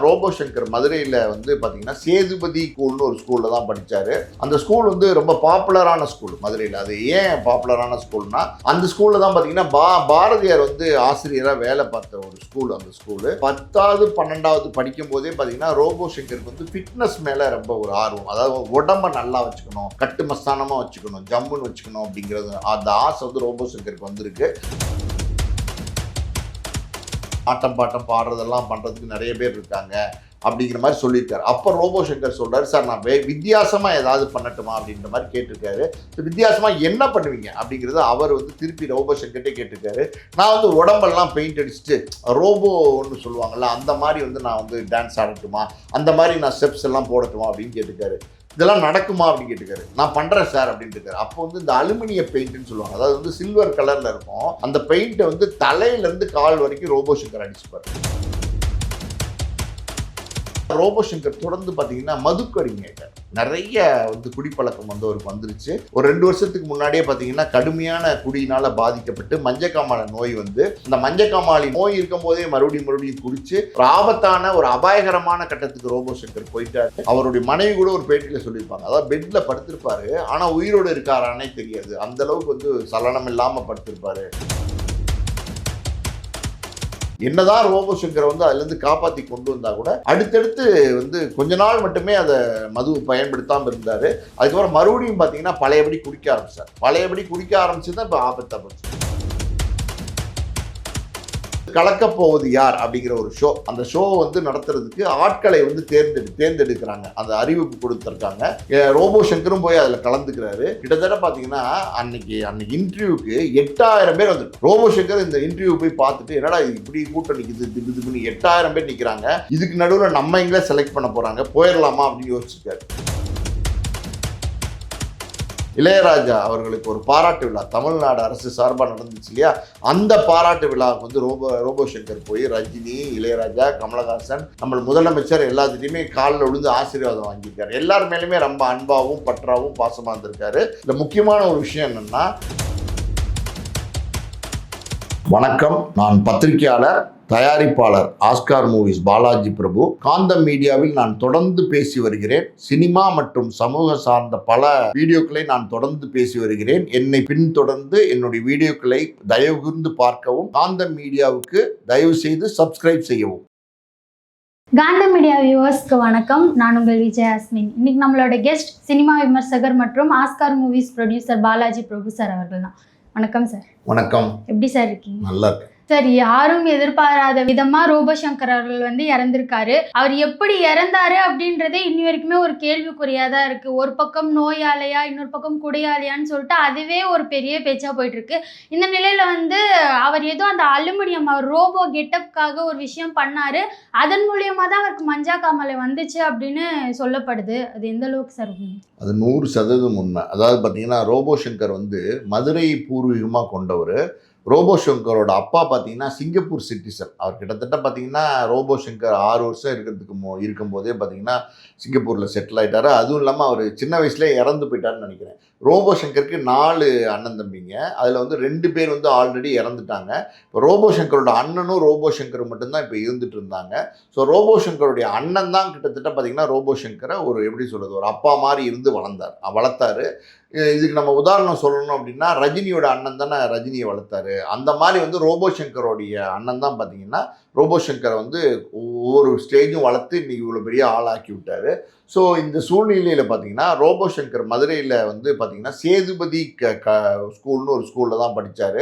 Robot Shankar மதுரையில் வந்து பார்த்தீங்கன்னா சேதுபதி ஸ்கூல்னு ஒரு ஸ்கூலில் தான் படித்தார். அந்த ஸ்கூல் வந்து ரொம்ப பாப்புலரான ஸ்கூல் மதுரையில். அது ஏன் பாப்புலரான ஸ்கூல்னா, அந்த ஸ்கூலில் தான் பார்த்தீங்கன்னா பாரதியார் வந்து ஆசிரியராக வேலை பார்த்த ஒரு ஸ்கூல். அந்த ஸ்கூலு 10வது 12வது படிக்கும் போதே பார்த்தீங்கன்னா ரோபோ சங்கருக்கு வந்து ஃபிட்னஸ் மேலே ரொம்ப ஒரு ஆர்வம். அதாவது உடம்பை நல்லா வச்சுக்கணும், கட்டு மஸ்தானமாக வச்சுக்கணும், ஜம்முன்னு வச்சுக்கணும் அப்படிங்கிறது அந்த ஆசை வந்து ரோபோ சங்கருக்கு வந்திருக்கு. ஆட்டம் பாட்டம் பாடுறதெல்லாம் பண்ணுறதுக்கு நிறைய பேர் இருக்காங்க அப்படிங்கிற மாதிரி சொல்லியிருக்காரு. அப்போ ரோபோ சங்கர் சொல்கிறாரு, சார் நான் வித்தியாசமாக ஏதாவது பண்ணட்டுமா அப்படின்ற மாதிரி கேட்டிருக்காரு. வித்தியாசமாக என்ன பண்ணுவீங்க அப்படிங்கிறது அவர் வந்து திருப்பி ரோபோ சங்கர்கிட்டே கேட்டிருக்காரு. நான் வந்து உடம்பெல்லாம் பெயிண்ட் அடிச்சுட்டு ரோபோ ஒன்று சொல்லுவாங்கள்ல, அந்த மாதிரி வந்து நான் வந்து டான்ஸ் ஆடட்டுமா, அந்த மாதிரி நான் ஸ்டெப்ஸ் எல்லாம் போடட்டுமா அப்படின்னு கேட்டிருக்காரு. இதெல்லாம் நடக்குமா அப்படின்னு கேட்டுக்காரு. நான் பண்ணுறேன் சார் அப்படின்ட்டு இருக்காரு. அப்போ வந்து இந்த அலுமினிய பெயிண்ட்னு சொல்லுவாங்க, அதாவது வந்து சில்வர் கலரில் இருக்கும். அந்த பெயிண்ட்டை வந்து தலையிலேருந்து கால் வரைக்கும் ரோபோ சங்கர் அடிச்சுப்பார். ரோபோ சங்கர் தொடர்ந்து பார்த்தீங்கன்னா மதுக்கு அடிமையாயிட்டார். நிறைய வந்து குடிப்பழக்கம் வந்து அவருக்கு வந்துருச்சு. ஒரு 2 வருஷத்துக்கு முன்னாடியே பார்த்தீங்கன்னா கடுமையான குடியினால் பாதிக்கப்பட்டு மஞ்சக்காமாலை நோய் வந்து, இந்த மஞ்சக்காமாலை நோய் இருக்கும் போதே மறுபடியும் குடிச்சு ஒரு ஆபத்தான ஒரு அபாயகரமான கட்டத்துக்கு ரோபோ சங்கர் போயிட்டாரு. அவருடைய மனைவி கூட ஒரு பேட்டியில் சொல்லியிருப்பாங்க, அதாவது பெட்ல படுத்திருப்பாரு, ஆனால் உயிரோடு இருக்காரானே தெரியாது, அந்த அளவுக்கு வந்து சலனம் இல்லாமல் படுத்திருப்பாரு. என்னதான் ரோபோ சங்கரை வந்து அதுலேருந்து காப்பாற்றி கொண்டு வந்தால் கூட அடுத்தடுத்து வந்து கொஞ்ச நாள் மட்டுமே அதை மது பயன்படுத்தாமல் இருந்தார். அதுக்கப்புறம் மறுபடியும் பார்த்தீங்கன்னா பழையபடி குடிக்க ஆரம்பிச்சார். பழையபடி குடிக்க ஆரம்பிச்சு தான் இப்போ ஆபத்தாக போச்சு. கலக்கப் போவது யார் அப்படிங்கிற ஒரு ஷோ, அந்த ஷோ வந்து நடத்துறதுக்கு ஆட்களை வந்து தேர்ந்தெடுக்கிறாங்க. அந்த அறிவிப்பு கொடுத்துருக்காங்க. ரோபோ சங்கரும் போய் அதில் கலந்துக்கிறாரு. கிட்டத்தட்ட பார்த்தீங்கன்னா அன்னைக்கு இன்டர்வியூக்கு 8000 பேர் வந்துருக்கு. ரோபோ சங்கர் இந்த இன்டர்வியூ போய் பார்த்துட்டு, என்னடா இப்படி கூட்டம் நிற்குது, திடீர்னு 8000 பேர் நிற்கிறாங்க, இதுக்கு நடுவில் நம்ம எங்கே செலக்ட் பண்ண போகிறாங்க, போயிடலாமா அப்படின்னு யோசிச்சிருக்காரு. இளையராஜா அவர்களுக்கு ஒரு பாராட்டு விழா தமிழ்நாடு அரசு சார்பாக நடந்துச்சு இல்லையா, அந்த பாராட்டு விழாவுக்கு வந்து ரோபோ சங்கர் போய் ரஜினி, இளையராஜா, கமலஹாசன், நம்ம முதலமைச்சர் எல்லாத்துட்டையுமே காலில் விழுந்து ஆசீர்வாதம் வாங்கியிருக்காரு. எல்லார் மேலுமே ரொம்ப அன்பாகவும் பற்றாவும் பாசமாக இருந்திருக்காரு. இந்த முக்கியமான ஒரு விஷயம் என்னன்னா, வணக்கம், நான் பத்திரிகையாளர் தயாரிப்பாளர் ஆஸ்கார் மூவிஸ் பாலாஜி பிரபு. காந்தம் மீடியாவில் நான் தொடர்ந்து பேசி வருகிறேன். சினிமா மற்றும் சமூக சார்ந்த பல வீடியோக்களை நான் தொடர்ந்து பேசி வருகிறேன். என்னை பின்தொடர்ந்து என்னுடைய வீடியோக்களை தயவு கூர்ந்து பார்க்கவும், காந்தம் மீடியாவுக்கு தயவு செய்து சப்ஸ்கிரைப் செய்யவும். காந்தம் மீடியா வியூவர்ஸ்க்கு வணக்கம், நான் உங்கள் விஜயாஸ்மின். இன்னைக்கு நம்மளோட கெஸ்ட் சினிமா விமர்சகர் மற்றும் ஆஸ்கார் மூவிஸ் ப்ரொடியூசர் பாலாஜி பிரபு சார் அவர்கள் தான். வணக்கம் சார். வணக்கம். எப்படி சார் இருக்கீங்க? நல்லா இருக்கு சார். யாரும் எதிர்பாராத விதமா ரோபோ சங்கர் அவர்கள் வந்து இறந்திருக்காரு. அவர் எப்படி இறந்தாரு அப்படின்றதே இன்னி வரைக்குமே ஒரு கேள்விக்குறியா தான் இருக்கு. ஒரு பக்கம் நோயாளியா, இன்னொரு பக்கம் குடியாளியான்னு சொல்லிட்டு அதுவே ஒரு பெரிய பேச்சா போயிட்டு இருக்கு. இந்த நிலையில வந்து அவர் ஏதோ அந்த அலுமினியம் அவர் ரோபோ கெட்டப்காக ஒரு விஷயம் பண்ணாரு, அதன் மூலியமா தான் அவருக்கு மஞ்சா காமாலை வந்துச்சு அப்படின்னு சொல்லப்படுது. அது எந்த அளவுக்கு சார் உண்மை? அது 100% உண்மை. அதாவது பார்த்தீங்கன்னா ரோபோ சங்கர் வந்து மதுரை பூர்வீகமாக கொண்டவர். ரோபோ சங்கரோட அப்பா பார்த்தீங்கன்னா சிங்கப்பூர் சிட்டிசன். அவர் கிட்டத்தட்ட பார்த்தீங்கன்னா ரோபோ சங்கர் 6 வருஷம் இருக்கும்போதே பார்த்தீங்கன்னா சிங்கப்பூரில் செட்டில் ஆகிட்டாரு. அதுவும் இல்லாமல் அவர் சின்ன வயசுலேயே இறந்து போயிட்டாருன்னு நினைக்கிறேன். ரோபோ சங்கருக்கு 4 அண்ணன் தம்பிங்க. அதில் வந்து 2 பேர் வந்து ஆல்ரெடி இறந்துட்டாங்க. இப்போ ரோபோ சங்கரோட அண்ணனும் ரோபோ சங்கரும் மட்டும்தான் இப்போ இருந்துட்டு இருந்தாங்க. ஸோ ரோபோ சங்கருடைய அண்ணன் தான் கிட்டத்தட்ட பார்த்தீங்கன்னா ரோபோ சங்கரை ஒரு எப்படி சொல்கிறது, ஒரு அப்பா மாதிரி இருந்து வளர்த்தாரு. இதுக்கு நம்ம உதாரணம் சொல்லணும் அப்படின்னா, ரஜினியோட அண்ணன் தானே ரஜினியை வளர்த்தாரு. அந்த மாதிரி வந்து ரோபோ சங்கரோடைய அண்ணன் தான் பார்த்தீங்கன்னா ரோபோ சங்கரை வந்து ஒவ்வொரு ஸ்டேஜும் வளர்த்து இன்றைக்கி இவ்வளோ பெரிய ஆளாக்கி விட்டார். ஸோ இந்த சூழ்நிலையில் பார்த்தீங்கன்னா ரோபோ சங்கர் மதுரையில் வந்து பார்த்தீங்கன்னா சேதுபதி ஸ்கூல்னு ஒரு ஸ்கூலில் தான் படித்தார்.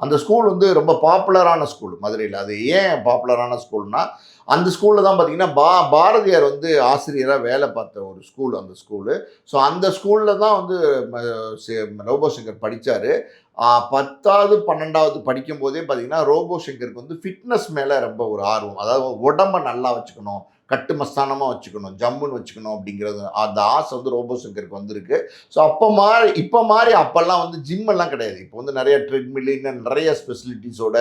அந்த ஸ்கூல் வந்து ரொம்ப பாப்புலரான ஸ்கூல் மதுரையில். அது ஏன் பாப்புலரான ஸ்கூல்னா, அந்த ஸ்கூலில் தான் பார்த்தீங்கன்னா பாரதியார் வந்து ஆசிரியராக வேலை பார்த்த ஒரு ஸ்கூல் அந்த ஸ்கூலு. ஸோ அந்த ஸ்கூலில் தான் வந்து ரோபோ சங்கர் படித்தார். 10வது 12வது படிக்கும் போதே பார்த்தீங்கன்னா ரோபோ சங்கருக்கு வந்து ஃபிட்னஸ் மேலே ரொம்ப ஒரு ஆர்வம். அதாவது உடம்பை நல்லா வச்சுக்கணும், கட்டு மஸ்தானமாக வச்சுக்கணும், ஜம்முன்னு வச்சுக்கணும் அப்படிங்கிறது அந்த ஆசை வந்து ரோபோ சங்கருக்கு வந்திருக்கு. ஸோ இப்போ மாதிரி அப்போல்லாம் வந்து ஜிம்மெல்லாம் கிடையாது. இப்போ வந்து நிறைய ட்ரெட்மில், இன்னும் நிறைய ஸ்பெசிலிட்டிஸோட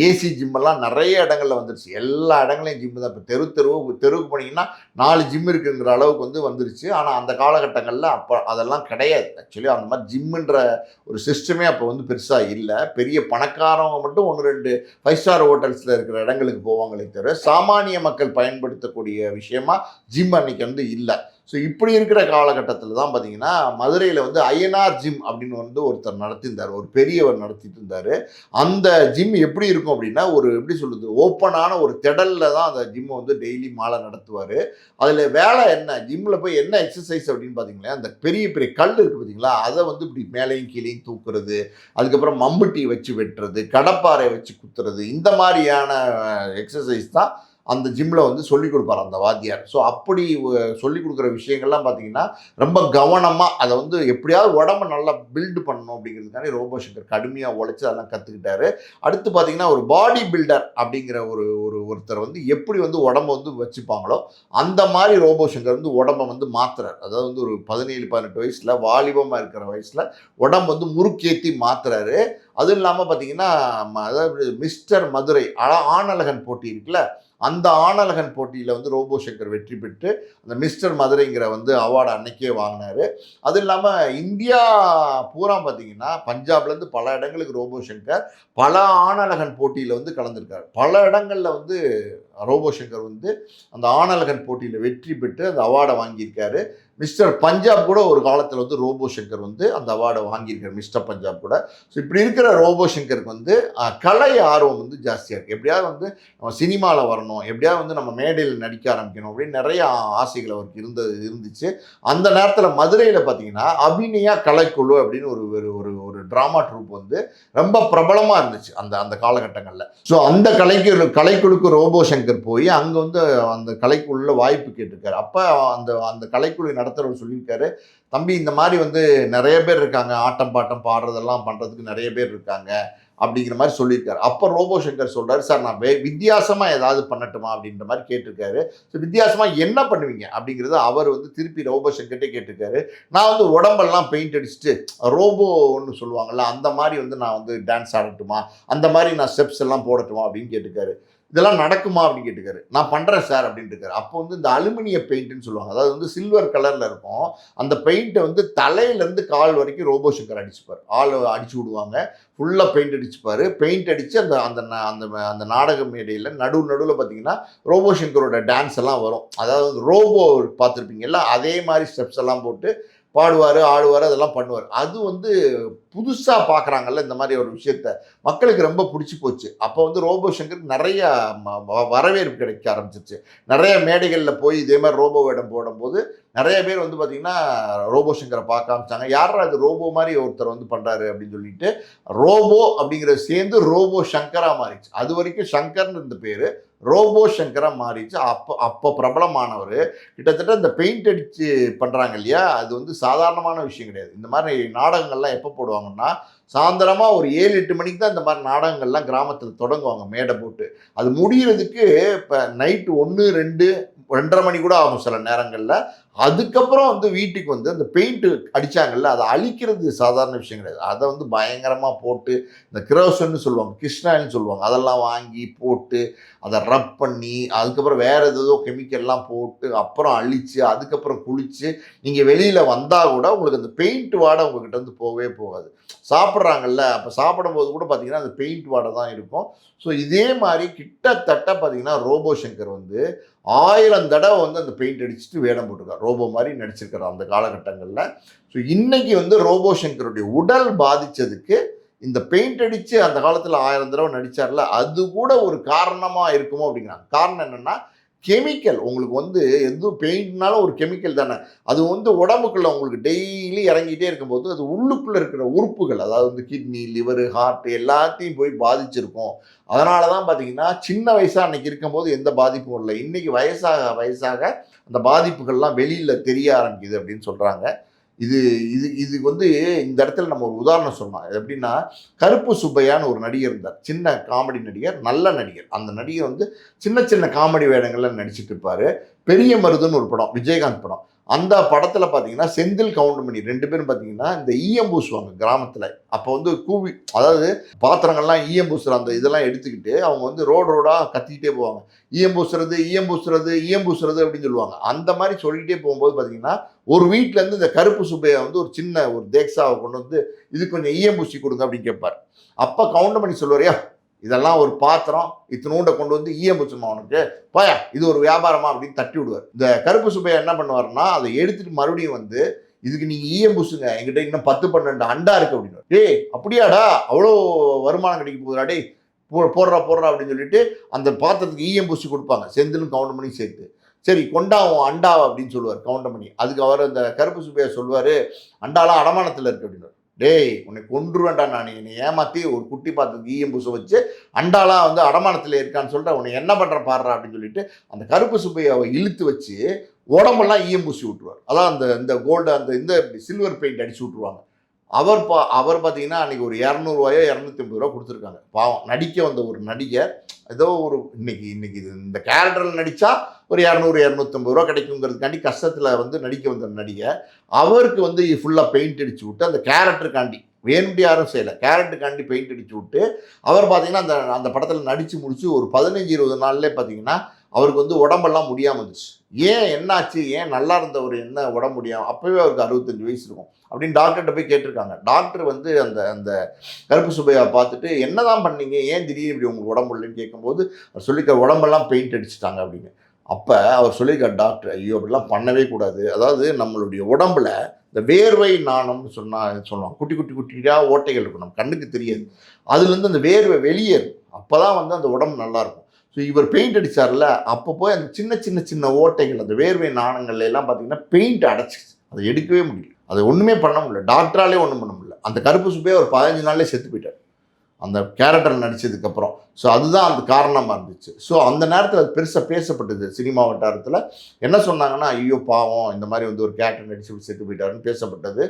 ஏசி ஜிம்மெல்லாம் நிறைய இடங்களில் வந்துருச்சு. எல்லா இடங்களையும் ஜிம்மு தான். இப்போ தெருவுக்கு போனீங்கன்னா 4 ஜிம் இருக்குங்கிற அளவுக்கு வந்து வந்துருச்சு. ஆனால் அந்த காலகட்டங்களில் அப்போ அதெல்லாம் கிடையாது. ஆக்சுவலி அந்த மாதிரி ஜிம்முன்ற ஒரு சிஸ்டமே அப்போ வந்து பெருசாக இல்லை. பெரிய பணக்காரவங்க மட்டும் 1-2 5 ஸ்டார் ஹோட்டல்ஸில் இருக்கிற இடங்களுக்கு போவாங்களே தவிர சாமானிய மக்கள் பயன்படுத்தக்கூடிய இருக்கக்கூடிய விஷயமா ஜிம் அன்னைக்கு வந்து இல்லை. ஸோ இப்படி இருக்கிற காலகட்டத்தில் தான் பார்த்தீங்கன்னா மதுரையில் வந்து ஐஎன்ஆர் ஜிம் அப்படின்னு வந்து ஒருத்தர் நடத்தியிருந்தார், ஒரு பெரியவர் நடத்திட்டு இருந்தார். அந்த ஜிம் எப்படி இருக்கும் அப்படின்னா ஒரு எப்படி சொல்கிறது, ஓப்பனான ஒரு திடலில் தான் அந்த ஜிம்மை வந்து டெய்லி மாலை நடத்துவார். அதில் வேலை என்ன, ஜிம்மில் போய் என்ன எக்ஸசைஸ் அப்படின்னு பார்த்தீங்களா, அந்த பெரிய பெரிய கல் இருக்குது பார்த்தீங்களா, அதை வந்து இப்படி மேலேயும் கீழேயும் தூக்குறது, அதுக்கப்புறம் மம்புட்டி வச்சு வெட்டுறது, கடப்பாறை வச்சு குத்துறது, இந்த மாதிரியான எக்ஸசைஸ் தான் அந்த ஜிம்மில் வந்து சொல்லிக் கொடுப்பார் அந்த வாத்தியார். ஸோ அப்படி சொல்லிக் கொடுக்குற விஷயங்கள்லாம் பார்த்தீங்கன்னா ரொம்ப கவனமாக அதை வந்து எப்படியாவது உடம்பை நல்லா பில்டு பண்ணணும் அப்படிங்கிறதுக்காண்டி ரோபோ சங்கர் கடுமையாக உழைச்சி அதெல்லாம் கற்றுக்கிட்டாரு. அடுத்து பார்த்தீங்கன்னா ஒரு பாடி பில்டர் அப்படிங்கிற ஒருத்தர் வந்து எப்படி வந்து உடம்பை வந்து வச்சுப்பாங்களோ அந்த மாதிரி ரோபோ சங்கர் வந்து உடம்பை வந்து மாத்துறாரு. அதாவது வந்து ஒரு 17-18 வயசில் வாலிபமாக இருக்கிற வயசில் உடம்பு வந்து முறுக்கேற்றி மாத்துறாரு. அதுவும் இல்லாமல் பார்த்தீங்கன்னா அதாவது மிஸ்டர் மதுரை ஆணழகன் போட்டி இருக்குல்ல, அந்த ஆணழகன் போட்டியில் வந்து ரோபோ சங்கர் வெற்றி பெற்று அந்த மிஸ்டர் மதுரைங்கிற வந்து அவார்டு அன்னைக்கே வாங்கினார். அது இல்லாமல் இந்தியா பூரா பார்த்தீங்கன்னா பஞ்சாப்லேருந்து பல இடங்களுக்கு ரோபோ சங்கர் பல ஆணழகன் போட்டியில் வந்து கலந்துருக்காரு. பல இடங்களில் வந்து ரோபோ சங்கர் வந்து அந்த ஆணழகன் போட்டியில் வெற்றி பெற்று அந்த அவார்டை வாங்கியிருக்காரு. மிஸ்டர் பஞ்சாப் கூட ஒரு காலத்தில் வந்து ரோபோ சங்கர் வந்து அந்த அவார்டை வாங்கியிருக்காரு, மிஸ்டர் பஞ்சாப் கூட. ஸோ இப்படி இருக்கிற ரோபோ சங்கருக்கு வந்து கலை ஆர்வம் வந்து ஜாஸ்தியாக இருக்குது. எப்படியாவது வந்து நம்ம சினிமாவில் வரணும், எப்படியாவது வந்து நம்ம மேடையில் நடிக்க ஆரம்பிக்கணும் அப்படின்னு நிறைய ஆசைகள் அவருக்கு இருந்துச்சு. அந்த நேரத்தில் மதுரையில் பார்த்தீங்கன்னா அபிநயா கலைக்குழு அப்படின்னு ஒரு ட்ராமா ட்ரூப் வந்து ரொம்ப பிரபலமாக இருந்துச்சு அந்த காலகட்டங்களில். ஸோ அந்த கலைக்குழுக்கு ரோபோ சங்கர் போய் அங்கே வந்து அந்த கலைக்குழுல வாய்ப்பு கேட்டிருக்காரு. அப்போ அந்த கலைக்குழு நடத்துறவர் சொல்லியிருக்காரு, தம்பி இந்த மாதிரி வந்து நிறைய பேர் இருக்காங்க, ஆட்டம் பாட்டம் பாடுறதெல்லாம் பண்ணுறதுக்கு நிறைய பேர் இருக்காங்க அப்படிங்கிற மாதிரி சொல்லியிருக்காரு. அப்போ ரோபோ சங்கர் சொல்கிறாரு, சார் நான் வித்தியாசமாக ஏதாவது பண்ணட்டுமா அப்படின்ற மாதிரி கேட்டிருக்காரு. ஸோ வித்தியாசமாக என்ன பண்ணுவீங்க அப்படிங்கிறது அவர் வந்து திருப்பி ரோபோ சங்கர்கிட்டே கேட்டிருக்காரு. நான் வந்து உடம்பெல்லாம் பெயிண்ட் அடிச்சுட்டு ரோபோ ஒன்று சொல்லுவாங்கள்ல அந்த மாதிரி வந்து நான் வந்து டான்ஸ் ஆடட்டுமா, அந்த மாதிரி நான் ஸ்டெப்ஸ் எல்லாம் போடட்டுமா அப்படின்னு கேட்டிருக்காரு. இதெல்லாம் நடக்குமா அப்படின்னு கேட்டுக்காரு. நான் பண்ணுறேன் சார் அப்படின்ட்டு இருக்காரு. அப்போ வந்து இந்த அலுமினிய பெயிண்ட்னு சொல்லுவாங்க, அதாவது வந்து சில்வர் கலரில் இருக்கும். அந்த பெயிண்ட்டை வந்து தலையிலேருந்து கால் வரைக்கும் ரோபோ சங்கர் அடிச்சுப்பார். ஆள் அடிச்சு விடுவாங்க, ஃபுல்லாக பெயிண்ட் அடிச்சுப்பார். பெயிண்ட் அடித்து அந்த நாடக மேடையில் நடுவில் பார்த்தீங்கன்னா ரோபோ சங்கரோட டான்ஸ் எல்லாம் வரும். அதாவது ரோபோ பார்த்துருப்பீங்கல்ல, அதே மாதிரி ஸ்டெப்ஸ் எல்லாம் போட்டு பாடுவார், ஆடுவார், அதெல்லாம் பண்ணுவார். அது வந்து புதுசாக பார்க்குறாங்கல்ல இந்த மாதிரி ஒரு விஷயத்த, மக்களுக்கு ரொம்ப பிடிச்சி போச்சு. அப்போ வந்து ரோபோ சங்கருக்கு நிறைய வரவேற்பு கிடைக்க ஆரம்பிச்சிருச்சு. நிறைய மேடைகளில் போய் இதே மாதிரி ரோபோ வேடம் போடும்போது நிறைய பேர் வந்து பார்த்திங்கன்னா ரோபோ சங்கரை பார்க்க ஆரம்பிச்சாங்க. யாரா அது ரோபோ மாதிரி ஒருத்தர் வந்து பண்ணுறாரு அப்படின்னு சொல்லிட்டு ரோபோ அப்படிங்கிறது சேர்ந்து ரோபோ சங்கராக மாறிடுச்சு. அது வரைக்கும் சங்கர்னு இருந்த பேர் ரோபோ சங்கராக மாறிடுச்சு. அப்போ பிரபலமானவர். கிட்டத்தட்ட இந்த பெயிண்ட் அடித்து பண்ணுறாங்க இல்லையா, அது வந்து சாதாரணமான விஷயம் கிடையாது. இந்த மாதிரி நாடகங்கள்லாம் எப்போ போடுவாங்கன்னா சாயந்தரமாக ஒரு 7-8 மணிக்கு தான் இந்த மாதிரி நாடகங்கள்லாம் கிராமத்தில் தொடங்குவாங்க மேடை போட்டு. அது முடிகிறதுக்கு இப்போ நைட்டு 1-2-2:30 மணி கூட ஆகும் சில நேரங்களில். அதுக்கப்புறம் வந்து வீட்டுக்கு வந்து அந்த பெயிண்ட்டு அடித்தாங்கல்ல, அதை அழிக்கிறது சாதாரண விஷயம் கிடையாது. அதை வந்து பயங்கரமாக போட்டு இந்த கிரோசன்னு சொல்லுவாங்க, கிருஷ்ணாயில்னு சொல்லுவாங்க, அதெல்லாம் வாங்கி போட்டு அதை ரப் பண்ணி அதுக்கப்புறம் வேறு ஏதோ கெமிக்கல்லாம் போட்டு அப்புறம் அழித்து அதுக்கப்புறம் குளித்து நீங்கள் வெளியில் வந்தால் கூட உங்களுக்கு அந்த பெயிண்ட் வாடை உங்கள்கிட்ட வந்து போகவே போகாது. சாப்பிட்றாங்கல்ல, அப்போ சாப்பிடும்போது கூட பார்த்தீங்கன்னா அந்த பெயிண்ட் வாடை தான் இருக்கும். ஸோ இதே மாதிரி கிட்டத்தட்ட பார்த்தீங்கன்னா ரோபோ சங்கர் வந்து 1000 தடவை வந்து அந்த பெயிண்ட் அடிச்சுட்டு வேடம் போட்டிருக்காரு, ரோபோ மாதிரி நடிச்சிருக்காரு அந்த காலகட்டங்களில். ஸோ இன்னைக்கு வந்து ரோபோ சங்கருடைய உடல் பாதித்ததுக்கு இந்த பெயிண்ட் அடித்து அந்த காலத்தில் 1000 தடவை நடித்தார்ல, அது கூட ஒரு காரணமாக இருக்குமோ அப்படிங்கிறாங்க. காரணம் என்னென்னா கெமிக்கல். உங்களுக்கு வந்து எதுவும் பெயிண்ட்னாலும் ஒரு கெமிக்கல் தானே, அது வந்து உடம்புக்குள்ளே உங்களுக்கு டெய்லி இறங்கிட்டே இருக்கும்போது அது உள்ளுக்குள்ளே இருக்கிற உறுப்புகள், அதாவது வந்து கிட்னி, லிவரு, ஹார்ட் எல்லாத்தையும் போய் பாதிச்சிருக்கும். அதனால தான் பார்த்தீங்கன்னா சின்ன வயசாக அன்றைக்கி இருக்கும்போது எந்த பாதிப்பும் இல்லை, இன்றைக்கி வயசாக அந்த பாதிப்புகள்லாம் வெளியில் தெரிய ஆரம்பிக்குது அப்படின்னு சொல்கிறாங்க. இது வந்து இந்த இடத்துல நம்ம ஒரு உதாரணம் சொல்லலாம். எப்படின்னா கருப்பு சுப்பையான்னு ஒரு நடிகர் இருந்தார், சின்ன காமெடி நடிகர், நல்ல நடிகர். அந்த நடிகர் வந்து சின்ன காமெடி வேடங்கள்ல நடிச்சிட்டு இருப்பாரு. பெரிய மருதுன்னு ஒரு படம், விஜயகாந்த் படம். அந்த படத்தில் பார்த்தீங்கன்னா செந்தில் கவுண்டமணி 2 பேரும் பார்த்தீங்கன்னா இந்த ஈயம் பூசுவாங்க கிராமத்தில். அப்போ வந்து அதாவது பாத்திரங்கள்லாம் ஈயம் பூசுகிற அந்த இதெல்லாம் எடுத்துக்கிட்டு அவங்க வந்து ரோடாக கத்திக்கிட்டே போவாங்க. ஈயம் பூசுறது அப்படின்னு சொல்லுவாங்க. அந்த மாதிரி சொல்லிகிட்டே போகும்போது பார்த்தீங்கன்னா ஒரு வீட்டிலேருந்து இந்த கருப்பு சுப்பையை வந்து ஒரு தேக்ஸாவை கொண்டு வந்து இது கொஞ்சம் ஈயம் பூசி கொடுங்க அப்படின்னு கேட்பார். அப்போ கவுண்டமணி சொல்லுவாரியா, இதெல்லாம் ஒரு பாத்திரம் இத்தினூண்ட கொண்டு வந்து ஈயம்புச்சுமா உனக்கு போயா இது ஒரு வியாபாரமா அப்படின்னு தட்டி விடுவார். இந்த கருப்பு சுப்பையா என்ன பண்ணுவாருன்னா அதை எடுத்துட்டு மறுபடியும் வந்து இதுக்கு நீங்க ஈயம் பூசுங்க, என்கிட்ட இன்னும் 10-12 அண்டா இருக்கு அப்படின்னு. டேய் அப்படியாடா, அவ்வளோ வருமானம் கிடைக்க போகுதுடா, டேய் போடுறா அப்படின்னு சொல்லிட்டு அந்த பாத்திரத்துக்கு ஈயம் பூசி கொடுப்பாங்க, செந்திலும் கவுண்டமணியும் சேர்த்து. சரி கொண்டாவும் அண்டா அப்படின்னு சொல்லுவார் கவுண்டமணி. அதுக்கு அவர் அந்த கருப்பு சுப்பையா சொல்லுவார், அண்டாலாம் அடமானத்தில் இருக்கு அப்படின்னு. டேய் உன்னை கொன்று வேண்டாம், நான் என்னை ஏமாற்றி ஒரு குட்டி பாத்திரத்துக்கு ஈயம் பூச வச்சு அண்டாலாம் வந்து அடமானத்தில் இருக்கான்னு சொல்லிட்டு உன்னை என்ன பண்ணுற பாடுறா அப்படின்னு சொல்லிட்டு அந்த கருப்பு சுப்பையாவை இழுத்து வச்சு உடம்பெல்லாம் ஈயம் பூசி விட்டுருவார். அதான் அந்த இந்த கோல்டு அந்த இந்த சில்வர் பெயிண்ட் அடிச்சு விட்ருவாங்க. அவர் பார்த்தீங்கன்னா அன்றைக்கி ஒரு 200 ரூபாயோ 250 ரூபா கொடுத்துருக்காங்க. பாவம் நடிக்க வந்த ஒரு நடிகர் ஏதோ ஒரு இன்னைக்கு இது இந்த கேரக்டரில் நடித்தா ஒரு 200-250 ரூபா கிடைக்குங்கிறதுக்காண்டி கஷ்டத்தில் வந்து நடிக்க வந்த நடிகர் அவருக்கு வந்து ஃபுல்லாக பெயிண்ட் அடித்து விட்டு அந்த கேரக்டருக்காண்டி வேணும்டி யாரும் செய்யலை, கேரக்டருக்காண்டி பெயிண்ட் அடித்து விட்டு அவர் பார்த்தீங்கன்னா அந்த படத்தில் நடித்து முடித்து ஒரு 15-20 நாள்லேயே பார்த்தீங்கன்னா அவருக்கு வந்து உடம்பெல்லாம் முடியாமல் இருந்துச்சு. ஏன் என்னாச்சு, ஏன் நல்லா இருந்தவர் என்ன உடம்பு முடியாமல், அப்போவே அவருக்கு 65 வயசு இருக்கும் அப்படின்னு டாக்டர்கிட்ட போய் கேட்டிருக்காங்க. டாக்டர் வந்து அந்த கருப்பு சுப்பையா பார்த்துட்டு என்னதான் பண்ணீங்க, ஏன் திடீர்னு இப்படி உங்களுக்கு உடம்பு இல்லைன்னு கேட்கும்போது அவர் சொல்லிக்க உடம்பெல்லாம் பெயிண்ட் அடிச்சுட்டாங்க அப்படின்னு. அப்போ அவர் சொல்லியிருக்கார் டாக்டர், ஐயோ அப்படிலாம் பண்ணவே கூடாது. அதாவது நம்மளுடைய உடம்புல இந்த வேர்வை நாணம்னு சொல்லுவாங்க, குட்டி குட்டி குட்டியாக ஓட்டைகள் இருக்கும், நம்ம கண்ணுக்கு தெரியாது. அதுலேருந்து அந்த வேர்வை வெளியேறும், அப்போ தான் வந்து அந்த உடம்பு நல்லாயிருக்கும். ஸோ இவர் பெயிண்ட் அடித்தார்ல, அப்போ போய் அந்த சின்ன ஓட்டைகள் அந்த வேர்வை நாணங்கள்ல எல்லாம் பார்த்தீங்கன்னா பெயிண்ட் அடைச்சிச்சு, அதை எடுக்கவே முடியல, அதை ஒன்றுமே பண்ண முடியல, டாக்டராலே ஒன்றும் பண்ண முடியல. அந்த கருப்பு சுப்பையா ஒரு 15 நாள்லேயே செத்து போயிட்டார் அந்த கேரக்டர் நடித்ததுக்கப்புறம். ஸோ அதுதான் அந்த காரணமாக இருந்துச்சு. ஸோ அந்த நேரத்தில் அது பெருசாக பேசப்பட்டது சினிமா வட்டாரத்தில். என்ன சொன்னாங்கன்னா, ஐயோ பாவம் இந்த மாதிரி வந்து ஒரு கேரக்டர் நடிச்சு செத்து போயிட்டாருன்னு பேசப்பட்டது.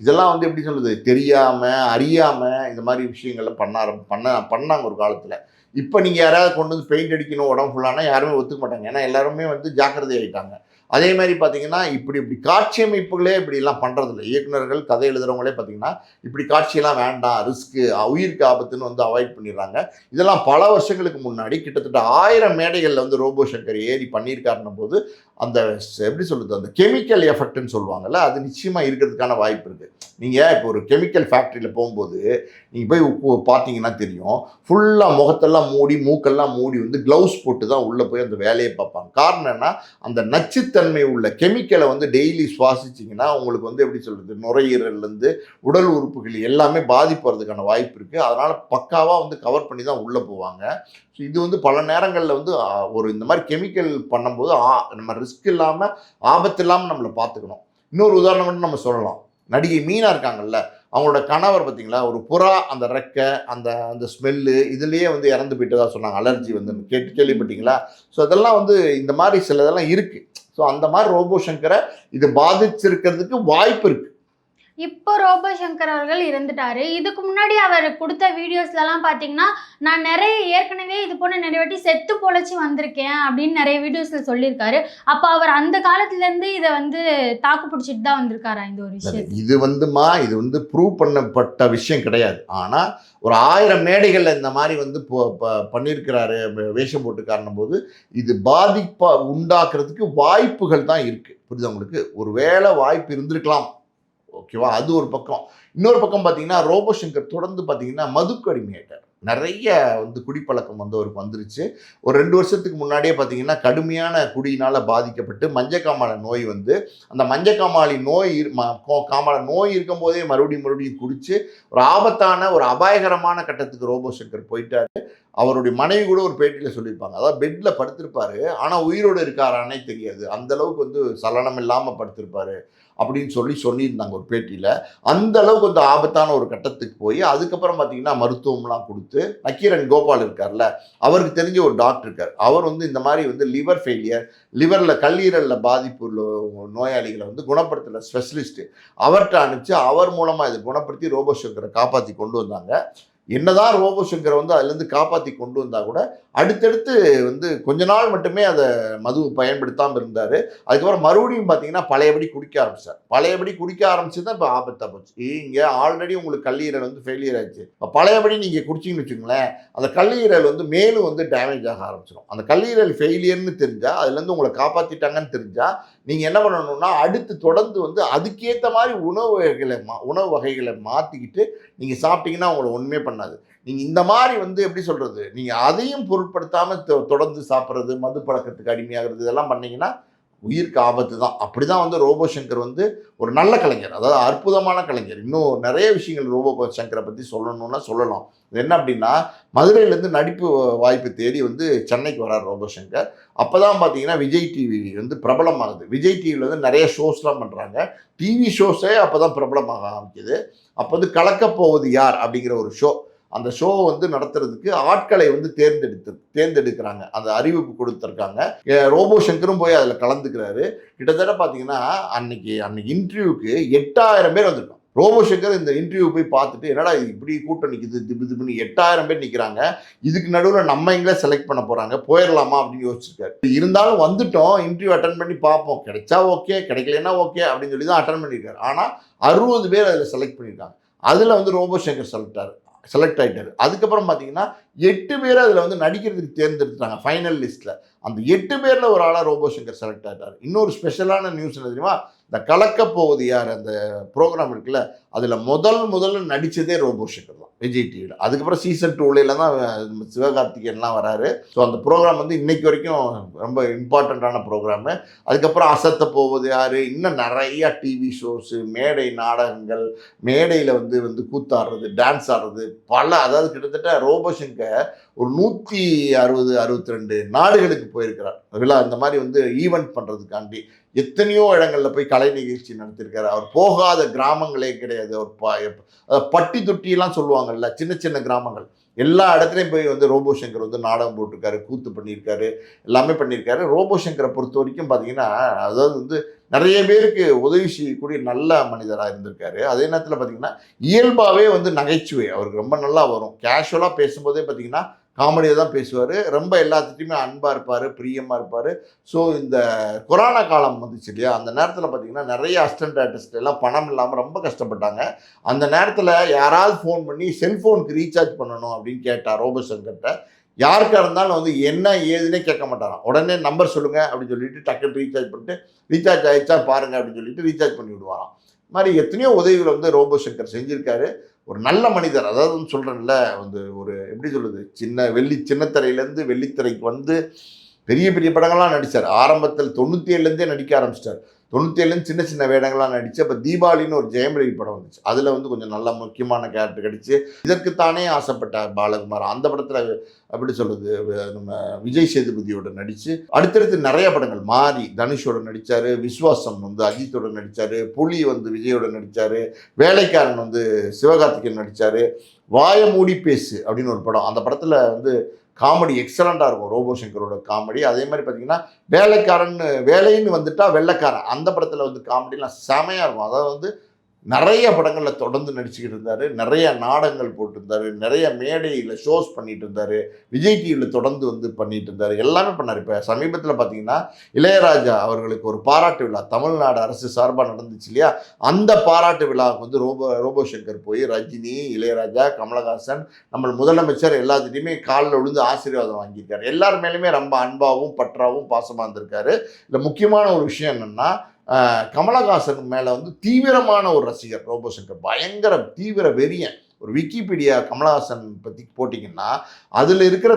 இதெல்லாம் வந்து எப்படி சொல்லுது, தெரியாமல் அறியாமல் இந்த மாதிரி விஷயங்கள்லாம் பண்ணாங்க ஒரு காலத்தில். இப்போ நீங்கள் யாராவது கொண்டு வந்து பெயிண்ட் அடிக்கணும் உடம்பு ஃபுல்லானா யாருமே ஒத்துக்க மாட்டாங்க, ஏன்னா எல்லாருமே வந்து ஜாக்கிரதை ஆகிட்டாங்க. அதே மாதிரி பார்த்தீங்கன்னா இப்படி காட்சி அமைப்புகளே இப்படிலாம் பண்ணுறதில்ல. இயக்குநர்கள் கதை எழுதுகிறவங்களே பார்த்தீங்கன்னா இப்படி காட்சியெல்லாம் வேண்டாம், ரிஸ்க்கு, உயிருக்கு ஆபத்துன்னு வந்து அவாய்ட் பண்ணிடுறாங்க. இதெல்லாம் பல வருஷங்களுக்கு முன்னாடி கிட்டத்தட்ட 1000 மேடைகளில் வந்து ரோபோ சங்கர் ஏறி பண்ணியிருக்காருன்னும் போது அந்த எப்படி சொல்கிறது, அந்த கெமிக்கல் எஃபெக்ட்னு சொல்லுவாங்கல்ல, அது நிச்சயமாக இருக்கிறதுக்கான வாய்ப்பு இருக்குது. நீங்கள் இப்போ ஒரு கெமிக்கல் ஃபேக்ட்ரியில் போகும்போது நீங்கள் போய் பார்த்தீங்கன்னா தெரியும், ஃபுல்லாக முகத்தெல்லாம் மூடி மூக்கெல்லாம் மூடி வந்து க்ளவுஸ் போட்டு தான் உள்ளே போய் அந்த வேலையை பார்ப்பாங்க. காரணம் என்ன, அந்த நச்சுத்தன்மை உள்ள கெமிக்கலை வந்து டெய்லி சுவாசிச்சிங்கன்னா உங்களுக்கு வந்து எப்படி சொல்கிறது, நுரையீரல்லேருந்து உடல் உறுப்புகள் எல்லாமே பாதிப்படுறதுக்கான வாய்ப்பு இருக்குது. அதனால் பக்காவாக வந்து கவர் பண்ணி தான் உள்ளே போவாங்க. ஸோ இது வந்து பல நேரங்களில் வந்து ஒரு இந்த மாதிரி கெமிக்கல் பண்ணும்போது நம்ம ரிஸ்க் இல்லாமல் ஆபத்து இல்லாமல் நம்மளை பார்த்துக்கணும். இன்னொரு உதாரணம் வந்து நம்ம சொல்லலாம், நடிகை மீனா இருக்காங்கல்ல, அவங்களோட கணவர் பார்த்தீங்களா, ஒரு புறா அந்த ரெக்கை அந்த ஸ்மெல்லு இதுலேயே வந்து இறந்து போயிட்டதாக சொன்னாங்க, அலர்ஜி வந்து கேள்விப்பட்டீங்களா? ஸோ அதெல்லாம் வந்து இந்த மாதிரி சிலதெல்லாம் இருக்குது. ஸோ அந்த மாதிரி ரோபோ சங்கரை இது பாதிச்சிருக்கிறதுக்கு வாய்ப்பு இருக்குது. இப்போ ரோபோ சங்கர் அவர்கள் இறந்துட்டாரு. இதுக்கு முன்னாடி அவர் கொடுத்த வீடியோஸ்லலாம் பார்த்தீங்கன்னா, நான் ஏற்கனவே இது போல நிறைய வாட்டி செத்து பொழைச்சி வந்திருக்கேன் அப்படின்னு நிறைய வீடியோஸ்ல சொல்லியிருக்காரு. அப்போ அவர் அந்த காலத்துலேருந்து இதை வந்து தாக்கு பிடிச்சிட்டு தான் வந்திருக்காரா இந்த ஒரு விஷயம்? இது வந்து ப்ரூவ் பண்ணப்பட்ட விஷயம் கிடையாது. ஆனால் ஒரு 1000 மேடைகளில் இந்த மாதிரி வந்து பண்ணியிருக்கிறாரு, வேஷம் போட்டுக்காரனும் போது இது பாதிப்பை உண்டாக்குறதுக்கு வாய்ப்புகள் தான் இருக்குது. புரியுது உங்களுக்கு? ஒரு வேளை வாய்ப்பு இருந்திருக்கலாம், ஓகேவா? அது ஒரு பக்கம். இன்னொரு பக்கம் பார்த்தீங்கன்னா ரோபோ சங்கர் தொடர்ந்து பார்த்தீங்கன்னா மதுக்கு அடிமையாயிட்டார். நிறைய வந்து குடிப்பழக்கம் வந்து அவருக்கு வந்துருச்சு. ஒரு 2 வருஷத்துக்கு முன்னாடியே பார்த்தீங்கன்னா கடுமையான குடியினால் பாதிக்கப்பட்டு மஞ்சக்காமாலை நோய் வந்து அந்த மஞ்சக்காமாலை நோய் இருக்கும்போதே மறுபடியும் குடித்து ஒரு ஆபத்தான ஒரு அபாயகரமான கட்டத்துக்கு ரோபோ சங்கர் போயிட்டாரு. அவருடைய மனைவி கூட ஒரு பேட்டியில் சொல்லியிருப்பாங்க, அதாவது பெட்டில் படுத்திருப்பாரு, ஆனால் உயிரோடு இருக்காரானே தெரியாது, அந்தளவுக்கு வந்து சலனம் இல்லாமல் படுத்திருப்பாரு அப்படின்னு சொல்லியிருந்தாங்க ஒரு பேட்டியில். அந்த அளவுக்கு வந்து ஆபத்தான ஒரு கட்டத்துக்கு போய் அதுக்கப்புறம் பார்த்தீங்கன்னா மருத்துவம்லாம் கொடுத்து நக்கீரன் கோபால் இருக்கார்ல, அவருக்கு தெரிஞ்ச ஒரு டாக்டர் இருக்கார், அவர் வந்து இந்த மாதிரி வந்து லிவர் ஃபெயிலியர், லிவரில் கல்லீரலில் பாதிப்பு உள்ள நோயாளிகளை வந்து குணப்படுத்துகிற ஸ்பெஷலிஸ்ட்டு, அவர்கிட்ட அனுப்பிச்சு அவர் மூலமாக இதை குணப்படுத்தி ரோபோ சங்கரை காப்பாற்றி கொண்டு வந்தாங்க. என்னதான் ரோபோ சங்கரை வந்து அதுலேருந்து காப்பாற்றி கொண்டு வந்தால் கூட அடுத்தடுத்து வந்து கொஞ்ச நாள் மட்டுமே அதை மது பயன்படுத்தாமல் இருந்தார். அதுக்கப்புறம் மறுபடியும் பார்த்தீங்கன்னா பழையபடி குடிக்க ஆரம்பிச்சு தான் இப்போ ஆபத்தாக போச்சு. இங்கே ஆல்ரெடி உங்களுக்கு கல்லீரல் வந்து ஃபெயிலியர் ஆயிடுச்சு, இப்போ பழையபடி நீங்கள் குடிச்சிங்கன்னு வச்சுங்களேன், அந்த கல்லீரல் வந்து மேலும் வந்து டேமேஜ் ஆக ஆரம்பிச்சிடும். அந்த கல்லீரல் ஃபெயிலியர்னு தெரிஞ்சால், அதுலேருந்து உங்களை காப்பாற்றிட்டாங்கன்னு தெரிஞ்சால் நீங்கள் என்ன பண்ணணும்னா அடுத்து தொடர்ந்து வந்து அதுக்கேற்ற மாதிரி உணவு வகைகளை மாற்றிக்கிட்டு நீங்கள் சாப்பிட்டீங்கன்னா உங்களை ஒன்றுமே பண்ண பண்ணாது. நீங்கள் இந்த மாதிரி வந்து எப்படி சொல்கிறது, நீங்கள் அதையும் பொருட்படுத்தாமல் தொடர்ந்து சாப்பிட்றது, மது பழக்கத்துக்கு அடிமையாகிறது, இதெல்லாம் பண்ணீங்கன்னா உயிருக்கு ஆபத்து தான். அப்படி தான் வந்து ரோபோ சங்கர் வந்து ஒரு நல்ல கலைஞர், அதாவது அற்புதமான கலைஞர். இன்னும் நிறைய விஷயங்கள் ரோபோ சங்கரை பற்றி சொல்லணும்னா சொல்லலாம். இது என்ன அப்படின்னா, மதுரையிலேருந்து நடிப்பு வாய்ப்பு தேடி வந்து சென்னைக்கு வரார் ரோபோ சங்கர். அப்போ தான் பார்த்தீங்கன்னா விஜய் டிவி வந்து பிரபலமாகுது. விஜய் டிவியில் வந்து நிறைய ஷோஸ்லாம் பண்ணுறாங்க. டிவி ஷோஸே அப்போ தான் பிரபலமாக ஆரம்பிக்குது. அப்போ வந்து கலக்கப் போவது யார் அப்படிங்கிற ஒரு ஷோ, அந்த ஷோ வந்து நடத்துறதுக்கு ஆட்களை வந்து தேர்ந்தெடுக்கிறாங்க. அந்த அறிவிப்பு கொடுத்துருக்காங்க. ரோபோ சங்கரும் போய் அதில் கலந்துக்கிறாரு. கிட்டத்தட்ட பார்த்தீங்கன்னா அன்னைக்கு இன்டர்வியூக்கு 8000 பேர் வந்திருக்காங்க. ரோபோ சங்கர் இந்த இன்டர்வியூ போய் பார்த்துட்டு, என்னடா இப்படி கூட்டம் நிற்குது, திபுன்னு 8000 பேர் நிற்கிறாங்க, இதுக்கு நடுவில் நம்ம எங்கே செலக்ட் பண்ண போகிறாங்க, போயிடலாமா அப்படின்னு யோசிச்சிருக்காரு. இருந்தாலும் வந்துட்டோம், இன்டர்வியூ அட்டன் பண்ணி பார்ப்போம், கிடைச்சா ஓகே, கிடைக்கலன்னா ஓகே அப்படின்னு சொல்லி தான் அட்டன் பண்ணியிருக்காரு. ஆனால் 60 பேர் அதில் செலக்ட் பண்ணியிருக்காங்க. அதில் வந்து ரோபோ சங்கர் செலக்ட் ஆகிட்டார். அதுக்கப்புறம் பார்த்தீங்கன்னா 8 பேர் அதில் வந்து நடிக்கிறதுக்கு தேர்ந்தெடுத்துட்டாங்க ஃபைனல் லிஸ்ட்டில். அந்த 8 பேரில் ஒரு ஆளாக ரோபோ சங்கர் செலக்ட் ஆகிட்டார். இன்னொரு ஸ்பெஷலான நியூஸ் என்ன தெரியுமா, இந்த கலக்கப் போவது யார் அந்த ப்ரோக்ராம் இருக்குல்ல, அதில் முதல்ல நடித்ததே ரோபோ சங்கர் தான் விஜய் டிவியில். அதுக்கப்புறம் சீசன் 2ல தான் சிவகார்த்திகேயன்லாம் வராரு. ஸோ அந்த ப்ரோக்ராம் வந்து இன்னைக்கு வரைக்கும் ரொம்ப இம்பார்ட்டண்ட்டான ப்ரோக்ராமு. அதுக்கப்புறம் அசத்த போவது யார், இன்னும் நிறையா டிவி ஷோஸு, மேடை நாடகங்கள், மேடையில் வந்து கூத்தாடுறது, டான்ஸ் ஆடுறது, அதாவது கிட்டத்தட்ட ரோபோ சங்கர் ஒரு 162 நாடுகளுக்கு போயிருக்கிறார் விழா. இந்த மாதிரி வந்து ஈவெண்ட் பண்ணுறதுக்காண்டி எத்தனையோ இடங்களில் போய் கலை நிகழ்ச்சி நடத்திருக்காரு. அவர் போகாத கிராமங்களே கிடையாது. அவர் பட்டி தொட்டியெல்லாம் சொல்லுவாங்கல்ல, சின்ன சின்ன கிராமங்கள், எல்லா இடத்துலையும் போய் வந்து ரோபோ சங்கர் வந்து நாடகம் போட்டிருக்காரு, கூத்து பண்ணியிருக்காரு, எல்லாமே பண்ணியிருக்காரு. ரோபோ சங்கரை பொறுத்த வரைக்கும் பார்த்தீங்கன்னா, அதாவது வந்து நிறைய பேருக்கு உதவி செய்யக்கூடிய நல்ல மனிதராக இருந்திருக்காரு. அதே நேரத்தில் பார்த்தீங்கன்னா இயல்பாகவே வந்து நகைச்சுவை அவருக்கு ரொம்ப நல்லா வரும். கேஷுவலாக பேசும்போதே பார்த்தீங்கன்னா காமெடியாக தான் பேசுவார். ரொம்ப எல்லாத்துட்டையுமே அன்பாக இருப்பார், பிரியமாக இருப்பார். ஸோ இந்த கொரோனா காலம் வந்துச்சு இல்லையா, அந்த நேரத்தில் பார்த்தீங்கன்னா நிறைய அசிஸ்டன்ட் ஆர்டிஸ்ட் எல்லாம் பணம் இல்லாமல் ரொம்ப கஷ்டப்பட்டாங்க. அந்த நேரத்தில் யாராவது ஃபோன் பண்ணி செல்ஃபோனுக்கு ரீசார்ஜ் பண்ணணும் அப்படின்னு கேட்டார் ரோபோ சங்கர்கிட்ட. யாருக்காக இருந்தாலும் வந்து என்ன ஏதுன்னே கேட்க மாட்டாராம். உடனே நம்பர் சொல்லுங்கள் அப்படின்னு சொல்லிட்டு டக்குன்னு ரீசார்ஜ் பண்ணிட்டு, ரீசார்ஜ் ஆகிடுச்சா பாருங்கள் அப்படின்னு சொல்லிட்டு ரீசார்ஜ் பண்ணி விடுவாராம். இது மாதிரி எத்தனையோ உதவிகள் வந்து ரோபோ சங்கர் செஞ்சுருக்காரு. ஒரு நல்ல மனிதர். அதாவது சொல்கிறேன்ல, வந்து ஒரு எப்படி சொல்லுது, சின்னத்திரையிலேருந்து வெள்ளித்திரைக்கு வந்து பெரிய பெரிய படங்கள்லாம் நடித்தார். ஆரம்பத்தில் 97லேருந்தே நடிக்க ஆரம்பிச்சிட்டார். 97லேருந்து சின்ன சின்ன வேடங்கள்லாம் நடித்து, அப்போ தீபாவளின்னு ஒரு ஜெயம் ரவி படம் வந்துச்சு, அதில் வந்து கொஞ்சம் நல்ல முக்கியமான கேரக்டர் கிடச்சி, இதற்குத்தானே ஆசைப்பட்டார் பாலகுமார். அந்த படத்தில் எப்படி சொல்கிறது, நம்ம விஜய் சேதுபதியோட நடித்து அடுத்தடுத்து நிறைய படங்கள், மாரி தனுஷோட நடித்தார், விஸ்வாசம் வந்து அஜித்தோட நடித்தார், புலி வந்து விஜயோட நடித்தார், வேலைக்காரன் வந்து சிவகார்த்திகேயன் நடித்தார், வாய மூடி பேசு அப்படின்னு ஒரு படம். அந்த படத்தில் வந்து காமெடி எக்ஸலண்ட்டாக இருக்கும் ரோபோ சங்கரோட காமெடி. அதே மாதிரி பார்த்தீங்கன்னா வேலைன்னு வந்துட்டா வெள்ளைக்காரன், அந்த படத்தில் வந்து காமெடிலாம் செமையாக இருக்கும். அதாவது வந்து நிறைய படங்களில் தொடர்ந்து நடிச்சுக்கிட்டு இருந்தார், நிறைய நாடகங்கள் போட்டிருந்தார், நிறைய மேடையில் ஷோஸ் பண்ணிகிட்டு இருந்தார், விஜய் டிவியில் தொடர்ந்து வந்து பண்ணிகிட்டு இருந்தார், எல்லாமே பண்ணார். இப்போ சமீபத்தில் பார்த்தீங்கன்னா இளையராஜா அவர்களுக்கு ஒரு பாராட்டு விழா தமிழ்நாடு அரசு சார்பாக நடந்துச்சு இல்லையா, அந்த பாராட்டு விழாவுக்கு வந்து ரோபோ சங்கர் போய் ரஜினி, இளையராஜா, கமலஹாசன், நம்ம முதலமைச்சர் எல்லாத்துட்டையுமே காலில் விழுந்து ஆசீர்வாதம் வாங்கியிருக்காரு. எல்லார் மேலேயுமே ரொம்ப அன்பாகவும் பற்றாவும் பாசமாக இருந்திருக்காரு. இதில் முக்கியமான ஒரு விஷயம் என்னென்னா, கமலஹாசன் மேலே வந்து தீவிரமான ஒரு ரசிகர் ரோபோ சங்கர், பயங்கர தீவிர வெறியன். ஒரு விக்கிபீடியா கமலஹாசன் பற்றி போட்டிங்கன்னா அதில் இருக்கிற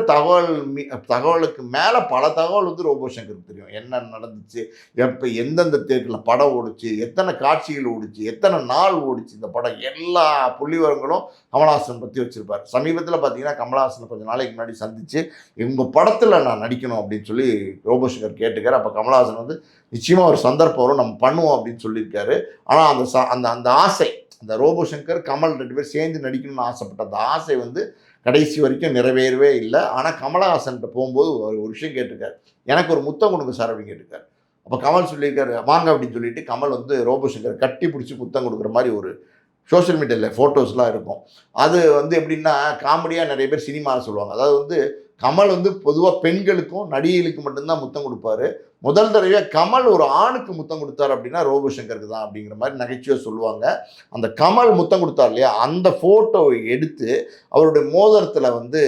தகவலுக்கு மேலே பல தகவல் வந்து ரோபோ சங்கருக்கு தெரியும். என்ன நடந்துச்சு, எப்போ எந்தெந்த தேட்டரில் படம் ஓடிச்சு, எத்தனை காட்சிகள் ஓடிச்சு, எத்தனை நாள் ஓடிச்சு இந்த படம், எல்லா புள்ளிவரங்களும் கமலஹாசன் பற்றி வச்சுருப்பார். சமீபத்தில் பார்த்தீங்கன்னா கமலஹாசனை கொஞ்சம் நாளைக்கு முன்னாடி சந்தித்து உங்கள் படத்தில் நான் நடிக்கணும் அப்படின்னு சொல்லி ரோபோ சங்கர் கேட்டுக்கார். அப்போ கமலஹாசன் வந்து நிச்சயமாக ஒரு சந்தர்ப்பம் வரும், நம்ம பண்ணுவோம் அப்படின்னு சொல்லியிருக்காரு. ஆனால் அந்த ஆசை, அந்த ரோபோ சங்கர் கமல் 2 பேர் சேர்ந்து நடிக்கணும்னு ஆசைப்பட்ட அந்த ஆசை வந்து கடைசி வரைக்கும் நிறைவேறவே இல்லை. ஆனால் கமலஹாசன்கிட்ட போகும்போது ஒரு விஷயம் கேட்டிருக்காரு, எனக்கு ஒரு முத்தம் கொடுங்க சார் அப்படின்னு கேட்டிருக்காரு. அப்போ கமல் சொல்லியிருக்காரு வாங்க அப்படின்னு சொல்லிட்டு கமல் வந்து ரோபோ சங்கர் கட்டி பிடிச்சி முத்தம் கொடுக்குற மாதிரி ஒரு சோஷியல் மீடியாவில் ஃபோட்டோஸ்லாம் இருக்கும். அது வந்து எப்படின்னா காமெடியாக நிறைய பேர் சினிமாவில் சொல்லுவாங்க. அதாவது வந்து கமல் வந்து பொதுவாக பெண்களுக்கும் நடிகைகளுக்கு மட்டும்தான் முத்தம் கொடுப்பாரு. முதல் தடவையாக கமல் ஒரு ஆணுக்கு முத்தம் கொடுத்தார் அப்படின்னா ரோபோ சங்கருக்கு தான் அப்படிங்கிற மாதிரி நகைச்சுவையாக சொல்லுவாங்க. அந்த கமல் முத்தம் கொடுத்தார் இல்லையா, அந்த ஃபோட்டோவை எடுத்து அவருடைய மோதிரத்தில் வந்து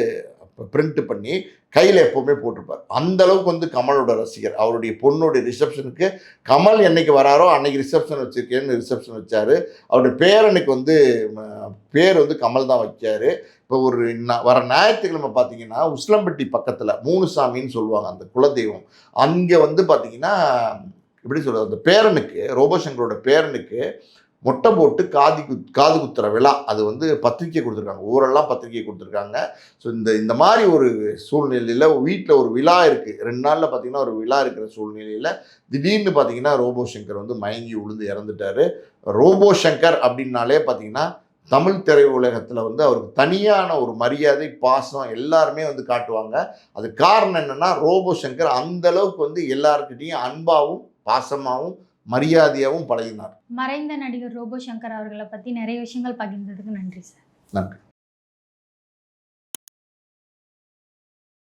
பிரிண்ட் பண்ணி கையில் எப்போவுமே போட்டிருப்பார். அந்த அளவுக்கு வந்து கமலோட ரசிகர். அவருடைய பொண்ணுடைய ரிசப்ஷனுக்கு கமல் என்னைக்கு வராரோ அன்னைக்கு ரிசப்ஷன் வச்சிருக்கேன்னு ரிசப்ஷன் வச்சாரு. அவருடைய பேரனுக்கு வந்து பேர் வந்து கமல் தான் வச்சாரு. இப்போ ஒரு வர ஞாயிற்றுக்கிழமை பார்த்தீங்கன்னா உஸ்லம்பட்டி பக்கத்தில் மூணுசாமின்னு சொல்லுவாங்க அந்த குலதெய்வம். அங்கே வந்து பார்த்தீங்கன்னா எப்படி சொல்கிறது, அந்த பேரனுக்கு ரோபோசங்கரோட பேரனுக்கு மொட்டை போட்டு காது குத்துற விழா. அது வந்து பத்திரிக்கை கொடுத்துருக்காங்க, ஊரெல்லாம் பத்திரிக்கை கொடுத்துருக்காங்க. ஸோ இந்த மாதிரி ஒரு சூழ்நிலையில் வீட்டில் ஒரு விழா இருக்குது, 2 நாளில் பார்த்தீங்கன்னா ஒரு விழா இருக்கிற சூழ்நிலையில் திடீர்னு பார்த்தீங்கன்னா ரோபோ சங்கர் வந்து மயங்கி விழுந்து இறந்துட்டார். ரோபோ சங்கர் அப்படின்னாலே பார்த்தீங்கன்னா தமிழ் திரையுலகத்தில் வந்து அவருக்கு தனியான ஒரு மரியாதை, பாசம் எல்லாருமே வந்து காட்டுவாங்க. அது காரணம் என்னென்னா ரோபோ சங்கர் அந்த அளவுக்கு வந்து எல்லாருக்கிட்டையும் அன்பாகவும் பாசமாகவும் மரியாதையாகவும் பழகினார். மறைந்த நடிகர் ரோபோ சங்கர் அவர்களை பற்றி நிறைய விஷயங்கள் பகிர்ந்ததுக்கு நன்றி சார். நன்றி.